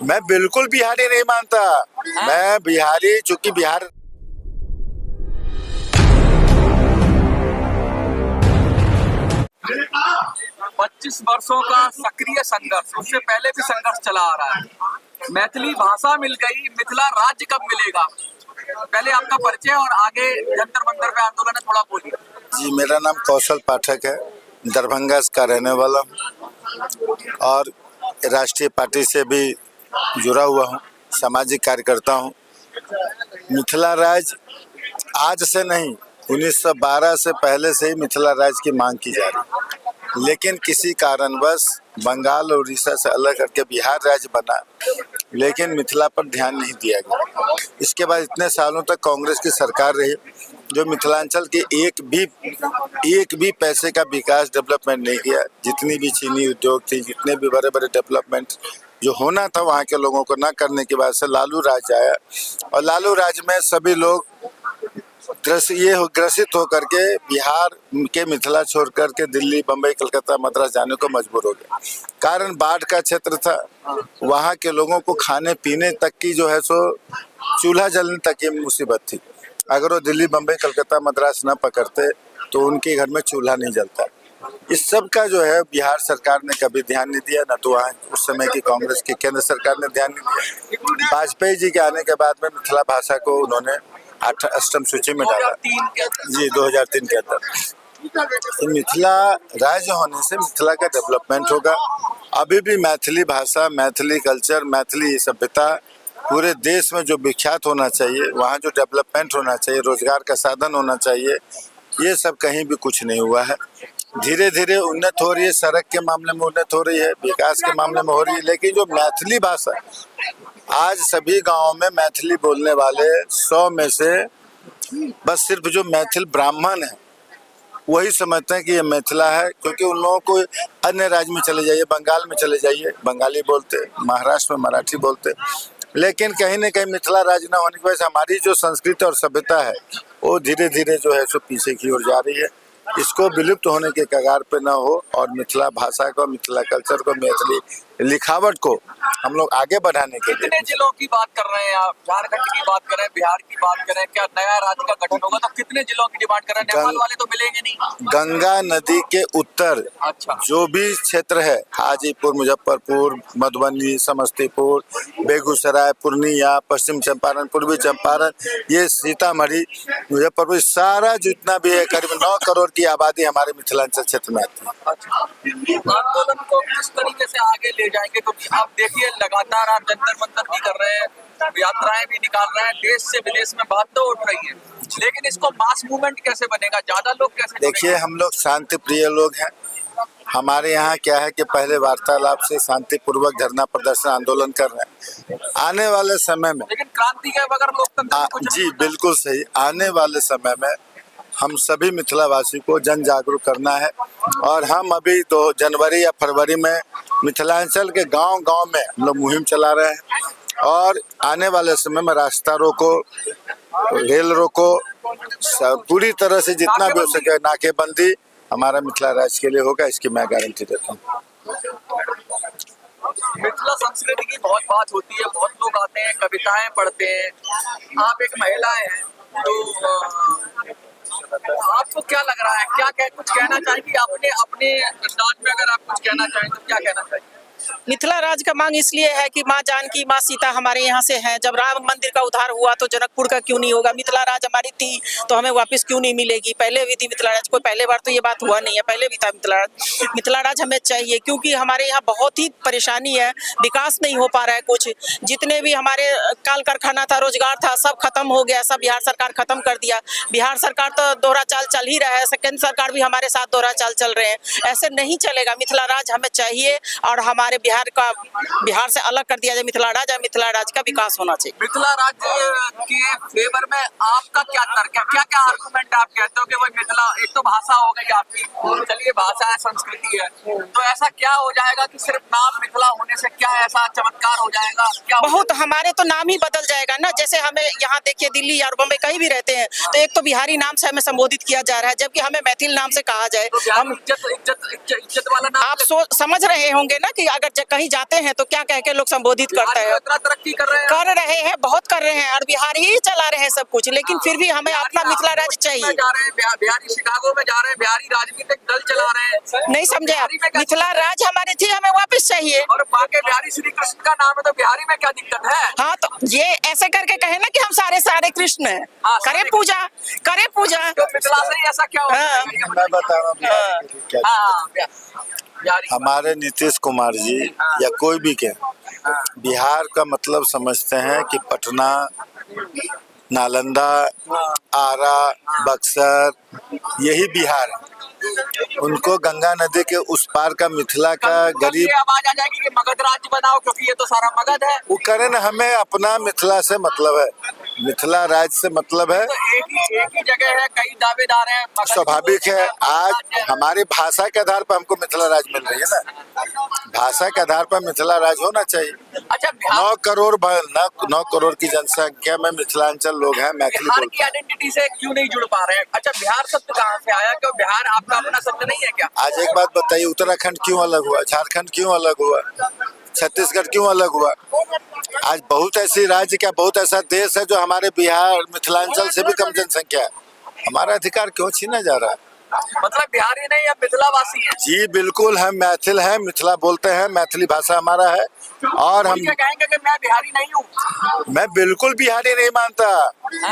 मैं बिल्कुल बिहारी नहीं मानता। मैं बिहारी, चूंकि बिहार 25 वर्षों का सक्रिय संघर्ष, उससे पहले भी संघर्ष चला आ रहा है। मैथिली भाषा मिल गई, मिथिला राज्य कब मिलेगा? पहले आपका परिचय और आगे जंतर मंतर पे आंदोलन है, थोड़ा बोलिए। जी, मेरा नाम कौशल पाठक है, दरभंगा का रहने वाला हूँ और राष्ट्रीय पार्टी से भी जुड़ा हुआ हूँ, सामाजिक कार्यकर्ता हूँ। मिथिला राज्य आज से नहीं, 1912 से पहले से ही मिथिला राज्य की मांग की जा रही है, लेकिन किसी कारणवश बंगाल और उड़ीसा से अलग करके बिहार राज्य बना, लेकिन मिथिला पर ध्यान नहीं दिया गया। इसके बाद इतने सालों तक कांग्रेस की सरकार रही जो मिथिलांचल के एक भी पैसे का विकास डेवलपमेंट नहीं किया। जितनी भी चीनी उद्योग थी, जितने भी बड़े बड़े डेवलपमेंट जो होना था वहाँ के लोगों को न करने की वजह से लालू राज आया और लालू राज में सभी लोग ग्रसित होकर के बिहार के मिथिला छोड़ करके दिल्ली, बम्बई, कलकत्ता, मद्रास जाने को मजबूर हो गया। कारण बाढ़ का क्षेत्र था, वहाँ के लोगों को खाने पीने तक की जो है सो चूल्हा जलने तक की मुसीबत थी। अगर वो दिल्ली, बम्बई, कलकत्ता, मद्रास न पकड़ते तो उनके घर में चूल्हा नहीं जलता। इस सब का जो है बिहार सरकार ने कभी ध्यान नहीं दिया, न तो वहाँ उस समय की कांग्रेस की केंद्र सरकार ने ध्यान नहीं दिया। वाजपेयी जी के आने के बाद में मिथिला भाषा को उन्होंने अष्टम सूची में डाला। जी, 2003 के अंदर। तो मिथिला राज्य होने से मिथिला का डेवलपमेंट होगा। अभी भी मैथिली भाषा, मैथिली कल्चर, मैथिली सभ्यता पूरे देश में जो विख्यात होना चाहिए, वहाँ जो डेवलपमेंट होना चाहिए, रोजगार का साधन होना चाहिए, ये सब कहीं भी कुछ नहीं हुआ है। धीरे धीरे उन्नत हो रही है, सड़क के मामले में उन्नत हो रही है, विकास के मामले में हो रही है, लेकिन जो मैथिली भाषा, आज सभी गांवों में मैथिली बोलने वाले 100 में से बस सिर्फ जो मैथिल ब्राह्मण है वही समझते हैं कि ये मिथिला है, क्योंकि उन लोगों को अन्य राज्य में चले जाइए, बंगाल में चले जाइए, बंगाली बोलते, महाराष्ट्र में मराठी बोलते, लेकिन कहीं न कहीं मिथिला राज्य न होने की वजह से हमारी जो संस्कृति और सभ्यता है वो धीरे धीरे जो है सो पीछे की ओर जा रही है। इसको विलुप्त होने के कगार पे न हो और मिथिला भाषा को, मिथिला कल्चर को, मैथिली लिखावट को हम लोग आगे बढ़ाने के लिए। कितने जिलों की बात कर रहे हैं आप? झारखंड की बात करें, बिहार की बात करें, क्या नया राज्य का गठन होगा तो कितने जिलों की डिमांड कर रहे हैं? नेपाल वाले तो मिलेंगे नहीं। गंगा नदी के उत्तर अच्छा, जो भी क्षेत्र है, हाजीपुर, मुजफ्फरपुर, मधुबनी, समस्तीपुर, बेगूसराय, पूर्णिया, पश्चिम चंपारण, पूर्वी चंपारण, ये सीतामढ़ी, मुजफ्फरपुर, सारा जितना भी है, करीब 9 करोड़ की आबादी हमारे मिथिलांचल क्षेत्र में आती है। अच्छा, आंदोलन को किस तरीके से आगे ले जाएंगे? क्योंकि आप देखिए लगातार आप जंतर मंतर भी कर रहे हैं, यात्राएं भी निकाल रहे हैं, देश से विदेश में बात तो उठ रही है, लेकिन इसको मास मूवमेंट कैसे बनेगा? ज्यादा लोग कैसे देखिए, हम लोग शांति प्रिय लोग हैं। हमारे यहाँ क्या है कि पहले वार्तालाप से शांतिपूर्वक धरना प्रदर्शन आंदोलन कर रहे हैं। आने वाले समय में, लेकिन क्रांति के बगैर लोकतंत्र कुछ जी बिल्कुल सही, आने वाले समय में हम सभी मिथिलावासी को जन जागरूक करना है और हम अभी 2 जनवरी या फरवरी में मिथिलांचल के गांव-गांव में हम लोग मुहिम चला रहे हैं और आने वाले समय में रास्ता रोको, रेल रोको, पूरी तरह से जितना भी हो सके नाकेबंदी हमारा मिथिला राज्य के लिए होगा, इसकी मैं गारंटी देता हूँ। मिथिला संस्कृति की बहुत बात होती है, बहुत लोग आते हैं, कविताएं पढ़ते हैं। आप एक महिला हैं तो आपको क्या लग रहा है, कुछ कहना चाहेंगी अपने अंदाज में? अगर आप कुछ कहना चाहें तो क्या कहना चाहिए? मिथिला राज का मांग इसलिए है कि माँ जानकी, माँ सीता हमारे यहाँ से हैं। जब राम मंदिर का उद्धार हुआ तो जनकपुर का क्यों नहीं होगा? मिथिला राज हमारी थी तो हमें वापस क्यों नहीं मिलेगी? पहले भी थी मिथिला राज, कोई पहले बार तो ये बात हुआ नहीं है, पहले भी था मिथिला राज। मिथिला राज हमें चाहिए क्योंकि हमारे यहाँ बहुत ही परेशानी है, विकास नहीं हो पा रहा है। कुछ जितने भी हमारे काल कारखाना था, रोजगार था, सब खत्म हो गया, सब बिहार सरकार खत्म कर दिया। बिहार सरकार तो दोहरा चाल चल ही रहा है, केंद्र सरकार भी हमारे साथ दोहरा चाल चल रहे हैं। ऐसे नहीं चलेगा, मिथिला राज हमें चाहिए और हमारे बिहार से अलग कर दिया जाए मिथिला राज, और मिथिला राज का विकास होना चाहिए। मिथिला राज्य के फेवर में आपका क्या तर्क है? क्या क्या आर्गुमेंट आप कहते हो कि वो मिथिला, एक तो भाषा हो गई आपकी, चलिए भाषा है, संस्कृति है, तो ऐसा क्या हो जाएगा कि सिर्फ नाम मिथिला होने से क्या ऐसा चमत्कार हो जाएगा? क्या बहुत हमारे तो नाम ही बदल जाएगा ना। जैसे हमें यहाँ देखिए दिल्ली या बम्बई कहीं भी रहते हैं तो एक तो बिहारी नाम से हमें संबोधित किया जा रहा है, जबकि हमें मैथिल नाम से कहा जाए। तो हम इज्जत वाला नाम आप समझ रहे होंगे ना कि अगर कहीं जाते हैं तो क्या कह के लोग संबोधित करते बिहार हैं। इतना तरक्की कर रहे हैं। बहुत कर रहे हैं और बिहार ही चला रहे हैं सब कुछ, लेकिन फिर भी हमें अपना मिथिला राज्य चाहिए। जा रहे हैं बिहारी शिकागो में जा रहे हैं, बिहारी राजनीतिक दल चला रहे हैं। नहीं समझे आप, बिहारी में क्या मिथिला राज्य हमारी थी, हमें वापस चाहिए। और बाकी बिहारी श्री कृष्ण का नाम है तो बिहारी में क्या दिक्कत है? हाँ तो ये ऐसे करके कहे ना कि हम सारे कृष्ण हैं, हाँ, करे पूजा। तो मिथिला से ही ऐसा क्या हो हाँ। मैं बता रहा हूँ बिहार के लिए क्या हाँ, बिहारी हमारे नीतीश कुमार जी या कोई भी के बिहार का मतलब समझते हैं कि पटना, नालंदा, आरा, बक्सर, यही बिहार है। उनको गंगा नदी के उस पार का मिथिला का गरीब ये आवाज आ जाएगी कि मगध राज्य बनाओ, क्योंकि ये तो सारा मगध है। वो करें ना, हमें अपना मिथिला से मतलब है, मिथिला राज्य से मतलब है। तो एक ही जगह है, कई दावेदार हैं। मगध स्वाभाविक है, आज राज्य है। हमारी भाषा के आधार पर हमको मिथिला राज्य मिल रही है ना, भाषा के आधार पर मिथिला राज्य होना चाहिए। अच्छा, बिहार 9 करोड़ की जनसंख्या में मिथिलांचल लोग हैं, मैथिली बिहार बोलते की आइडेंटिटी से क्यों नहीं जुड़ पा रहे हैं? अच्छा, बिहार शब्द कहाँ से आया? क्यों बिहार आपका अपना शब्द नहीं है क्या? हैं। आज एक बात बताइए, उत्तराखंड क्यों अलग हुआ, झारखंड क्यों अलग हुआ, छत्तीसगढ़ क्यों अलग हुआ? आज बहुत ऐसी राज्य, क्या बहुत ऐसा देश है जो हमारे बिहार मिथिलांचल से भी कम जनसंख्या है। हमारा अधिकार क्यों छीना जा रहा है? मतलब बिहारी नहीं, अब मिथिलावासी है। जी बिल्कुल, हम मैथिल हैं, मिथिला बोलते हैं, मैथिली भाषा हमारा है। और हम क्या कहेंगे कि मैं बिहारी नहीं हूँ? मैं बिल्कुल बिहारी नहीं मानता।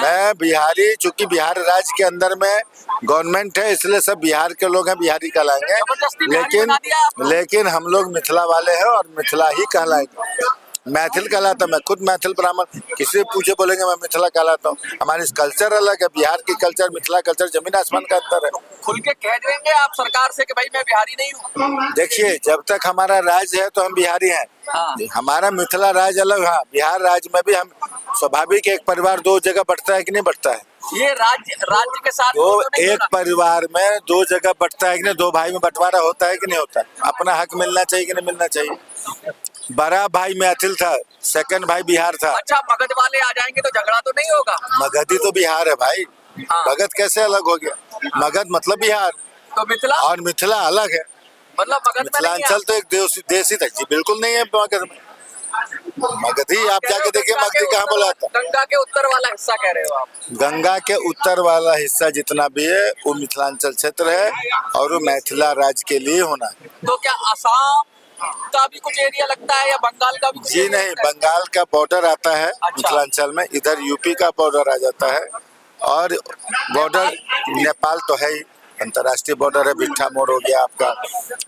मैं बिहारी, चूंकि बिहार राज्य के अंदर में गवर्नमेंट है, इसलिए सब बिहार के लोग हैं, बिहारी कहलाएंगे। जबरदस्ती बिहारी बना दिया आपको। लेकिन हम लोग मिथिला वाले हैं और मिथिला ही कहलाएंगे। मैथिल कहलाता, मैं खुद मैथिल ब्राह्मण, किसी से पूछे बोलेंगे मैं मिथिला कहलाता हूँ। हमारी कल्चर अलग है, बिहार की कल्चर मिथिला कल्चर जमीन आसमान का अंतर है। खुल के कह देंगे आप सरकार से कि भाई मैं बिहारी नहीं हूँ? देखिए, जब तक हमारा राज्य है तो हम बिहारी हैं। हाँ। हमारा मिथिला राज्य अलग है, बिहार राज्य में भी हम स्वाभाविक, एक परिवार 2 जगह बढ़ता है कि नहीं बढ़ता है? ये राज्य के साथ दो तो नहीं एक जुड़ा। परिवार में 2 जगह बढ़ता है कि नहीं? 2 भाई में बंटवारा होता है कि नहीं होता है? अपना हक मिलना चाहिए कि नहीं मिलना चाहिए? बड़ा भाई मैथिल था, सेकंड भाई बिहार था। अच्छा, मगध वाले आ जाएंगे तो झगड़ा तो नहीं होगा? मगधी तो बिहार है भाई। हाँ। मगध कैसे अलग हो गया? मगध मतलब बिहार तो मिथिला और मिथिला अलग है। मतलब मगध में नहीं है। मिथिलांचल तो एक देश ही था जी, बिल्कुल नहीं है मगध में। मगधी आप जाके देखिए, मगधी कहाँ बोला था? गंगा के उत्तर वाला हिस्सा कह रहे हो आप? गंगा के उत्तर वाला हिस्सा जितना भी है वो मिथिलांचल क्षेत्र है और वो मिथिला राज्य के लिए होना है। तो क्या असम का भी कुछ एरिया लगता है या बंगाल का भी कुछ जी एरिया नहीं, लगता है? बंगाल का बॉर्डर आता है मिथिलांचल में, इधर यूपी का बॉर्डर आ जाता है और बॉर्डर नेपाल तो है ही, अंतर्राष्ट्रीय बॉर्डर है। बिट्ठा मोड़ हो गया आपका,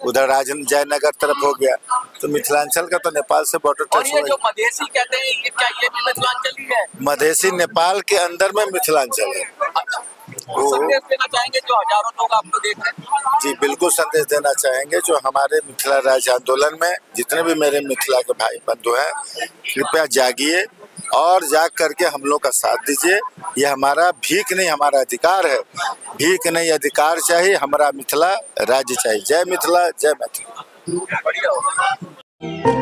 उधर जयनगर तरफ हो गया, तो मिथिलांचल का तो नेपाल से बॉर्डर और टच ये हो जो गया। मधेसी कहते हैं, ये क्या ये भी मिथिलांचल ही है? मधेसी नेपाल के अंदर में मिथिलांचल है। अच्छा, संदेश देना चाहेंगे जो हजारों लोग आपको देख रहे हैं? जी बिल्कुल संदेश देना चाहेंगे, जो हमारे मिथिला राज्य आंदोलन में जितने भी मेरे मिथिला के भाई बंधु हैं, कृपया जागिए और जाग करके हम लोग का साथ दीजिए। ये हमारा भीख नहीं, हमारा अधिकार है। भीख नहीं, अधिकार चाहिए, हमारा मिथिला राज्य चाहिए। जय मिथिला, जय मैथिली। बढ़िया होगा।